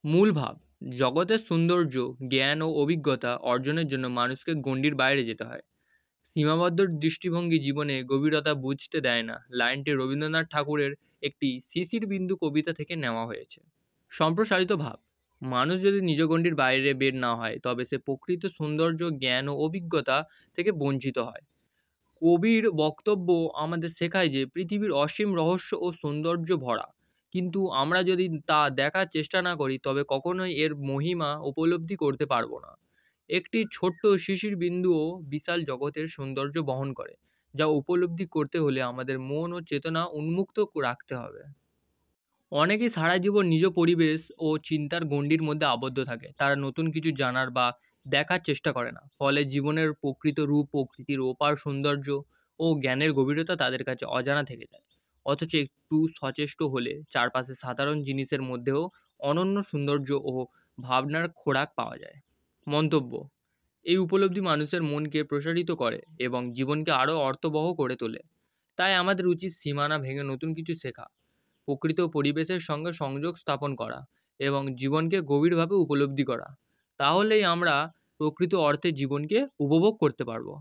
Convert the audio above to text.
মূল ভাব, জগতের সৌন্দর্য, জ্ঞান ও অভিজ্ঞতা অর্জনের জন্য মানুষকে গণ্ডির বাইরে যেতে হয়। সীমাবদ্ধ দৃষ্টিভঙ্গি জীবনে গভীরতা বুঝতে দেয় না। লাইনটি রবীন্দ্রনাথ ঠাকুরের একটি শিশির বিন্দু কবিতা থেকে নেওয়া হয়েছে। সম্প্রসারিত ভাব, মানুষ যদি নিজ গণ্ডির বাইরে বের না হয় তবে সে প্রকৃত সৌন্দর্য, জ্ঞান ও অভিজ্ঞতা থেকে বঞ্চিত হয়। কবির বক্তব্য আমাদের শেখায় যে পৃথিবীর অসীম রহস্য ও সৌন্দর্য ভরা, কিন্তু আমরা যদি তা দেখার চেষ্টা না করি তবে কখনোই এর মহিমা উপলব্ধি করতে পারবো না। একটি ছোট্ট শিশির বিন্দুও বিশাল জগতের সৌন্দর্য বহন করে, যা উপলব্ধি করতে হলে আমাদের মন ও চেতনা উন্মুক্ত রাখতে হবে। অনেকেই সারা জীবন নিজ পরিবেশ ও চিন্তার গণ্ডির মধ্যে আবদ্ধ থাকে। তারা নতুন কিছু জানার বা দেখার চেষ্টা করে না। ফলে জীবনের প্রকৃত রূপ, প্রকৃতির অপার সৌন্দর্য ও জ্ঞানের গভীরতা তাদের কাছে অজানা থেকে যায়। অথচ একটু সচেষ্ট হলে চারপাশের সাধারণ জিনিসের মধ্যেও অনন্য সৌন্দর্য ও ভাবনার খোরাক পাওয়া যায়। মন্তব্য, এই উপলব্ধি মানুষের মনকে প্রসারিত করে এবং জীবনকে আরও অর্থবহ করে তোলে। তাই আমাদের উচিত সীমানা ভেঙে নতুন কিছু শেখা, প্রকৃত পরিবেশের সঙ্গে সংযোগ স্থাপন করা এবং জীবনকে গভীরভাবে উপলব্ধি করা। তাহলেই আমরা প্রকৃত অর্থে জীবনকে উপভোগ করতে পারবো।